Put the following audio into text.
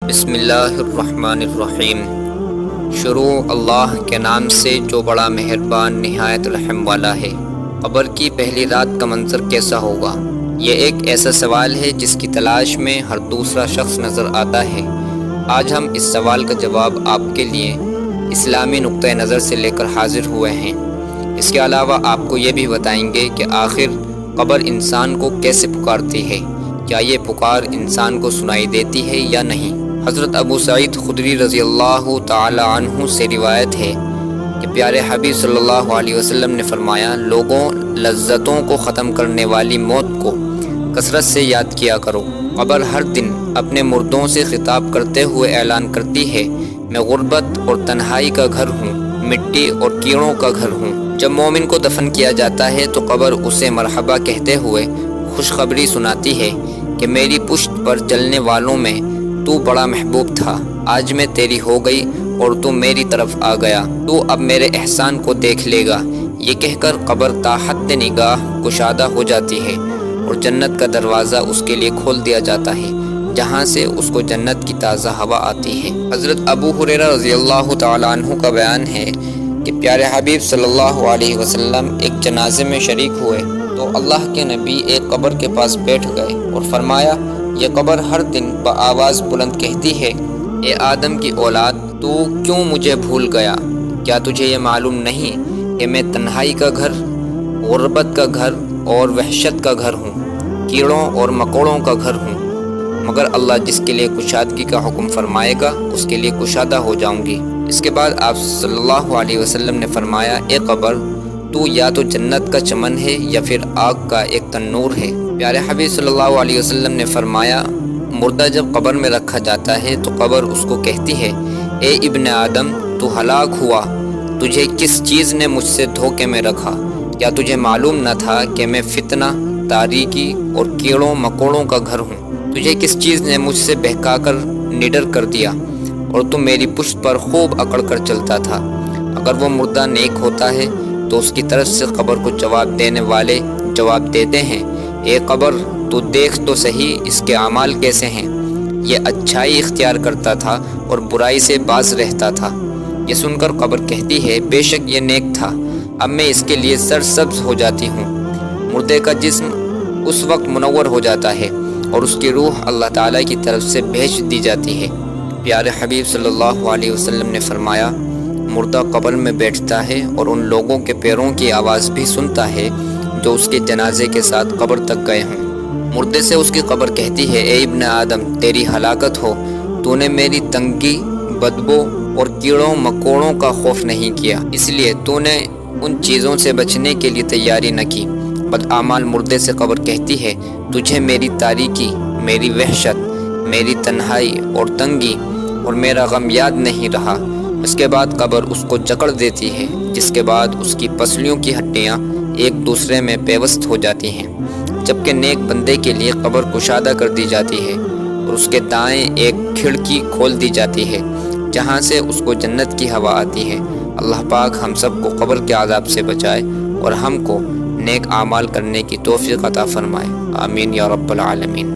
بسم اللہ الرحمن الرحیم۔ شروع اللہ کے نام سے جو بڑا مہربان نہایت رحم والا ہے۔ قبر کی پہلی رات کا منظر کیسا ہوگا؟ یہ ایک ایسا سوال ہے جس کی تلاش میں ہر دوسرا شخص نظر آتا ہے۔ آج ہم اس سوال کا جواب آپ کے لیے اسلامی نقطۂ نظر سے لے کر حاضر ہوئے ہیں۔ اس کے علاوہ آپ کو یہ بھی بتائیں گے کہ آخر قبر انسان کو کیسے پکارتی ہے، کیا یہ پکار انسان کو سنائی دیتی ہے یا نہیں۔ حضرت ابو سعید خدری رضی اللہ تعالی عنہ سے روایت ہے کہ پیارے حبیب صلی اللہ علیہ وسلم نے فرمایا، لوگوں لذتوں کو ختم کرنے والی موت کو کثرت سے یاد کیا کرو۔ قبر ہر دن اپنے مردوں سے خطاب کرتے ہوئے اعلان کرتی ہے، میں غربت اور تنہائی کا گھر ہوں، مٹی اور کیڑوں کا گھر ہوں۔ جب مومن کو دفن کیا جاتا ہے تو قبر اسے مرحبا کہتے ہوئے خوشخبری سناتی ہے کہ میری پشت پر چلنے والوں میں تو بڑا محبوب تھا، آج میں تیری ہو گئی اور تو میری طرف آ گیا، تو اب میرے احسان کو دیکھ لے گا۔ یہ کہہ کر قبر تا حد نگاہ کشادہ ہو جاتی ہے اور جنت کا دروازہ اس کے لیے کھول دیا جاتا ہے، جہاں سے اس کو جنت کی تازہ ہوا آتی ہے۔ حضرت ابو ہریرہ رضی اللہ تعالیٰ عنہ کا بیان ہے کہ پیارے حبیب صلی اللہ علیہ وسلم ایک جنازے میں شریک ہوئے تو اللہ کے نبی ایک قبر کے پاس بیٹھ گئے اور فرمایا، یہ قبر ہر دن بآواز بلند کہتی ہے، اے آدم کی اولاد، تو کیوں مجھے بھول گیا؟ کیا تجھے یہ معلوم نہیں کہ میں تنہائی کا گھر، غربت کا گھر اور وحشت کا گھر ہوں، کیڑوں اور مکوڑوں کا گھر ہوں؟ مگر اللہ جس کے لیے کشادگی کا حکم فرمائے گا اس کے لیے کشادہ ہو جاؤں گی۔ اس کے بعد آپ صلی اللہ علیہ وسلم نے فرمایا، اے قبر، تو یا تو جنت کا چمن ہے یا پھر آگ کا ایک تنور ہے۔ پیارے حبیب صلی اللہ علیہ وسلم نے فرمایا، مردہ جب قبر میں رکھا جاتا ہے تو قبر اس کو کہتی ہے، اے ابن آدم، تو ہلاک ہوا، تجھے کس چیز نے مجھ سے دھوکے میں رکھا؟ کیا تجھے معلوم نہ تھا کہ میں فتنہ، تاریکی اور کیڑوں مکوڑوں کا گھر ہوں؟ تجھے کس چیز نے مجھ سے بہکا کر نڈر کر دیا اور تم میری پشت پر خوب اکڑ کر چلتا تھا؟ اگر وہ مردہ نیک ہوتا ہے تو اس کی طرف سے قبر کو جواب دینے والے جواب دیتے ہیں، اے قبر، تو دیکھ تو صحیح اس کے اعمال کیسے ہیں، یہ اچھائی اختیار کرتا تھا اور برائی سے باز رہتا تھا۔ یہ سن کر قبر کہتی ہے، بے شک یہ نیک تھا، اب میں اس کے لیے سرسبز ہو جاتی ہوں۔ مردے کا جسم اس وقت منور ہو جاتا ہے اور اس کی روح اللہ تعالیٰ کی طرف سے بھیج دی جاتی ہے۔ پیارے حبیب صلی اللہ علیہ وسلم نے فرمایا، مردہ قبر میں بیٹھتا ہے اور ان لوگوں کے پیروں کی آواز بھی سنتا ہے جو اس کے جنازے کے ساتھ قبر تک گئے ہوں۔ مردے سے اس کی قبر کہتی ہے، اے ابن آدم، تیری ہلاکت ہو، تو نے میری تنگی، بدبو اور کیڑوں مکوڑوں کا خوف نہیں کیا، اس لیے تو نے ان چیزوں سے بچنے کے لیے تیاری نہ کی۔ بدعمال مردے سے قبر کہتی ہے، تجھے میری تاریکی، میری وحشت، میری تنہائی اور تنگی اور میرا غم یاد نہیں رہا۔ اس کے بعد قبر اس کو جکڑ دیتی ہے، جس کے بعد اس کی پسلیوں کی ہڈیاں ایک دوسرے میں پیوست ہو جاتی ہیں، جبکہ نیک بندے کے لیے قبر کشادہ کر دی جاتی ہے اور اس کے دائیں ایک کھڑکی کھول دی جاتی ہے جہاں سے اس کو جنت کی ہوا آتی ہے۔ اللہ پاک ہم سب کو قبر کے عذاب سے بچائے اور ہم کو نیک اعمال کرنے کی توفیق عطا فرمائے، آمین یا رب العالمین۔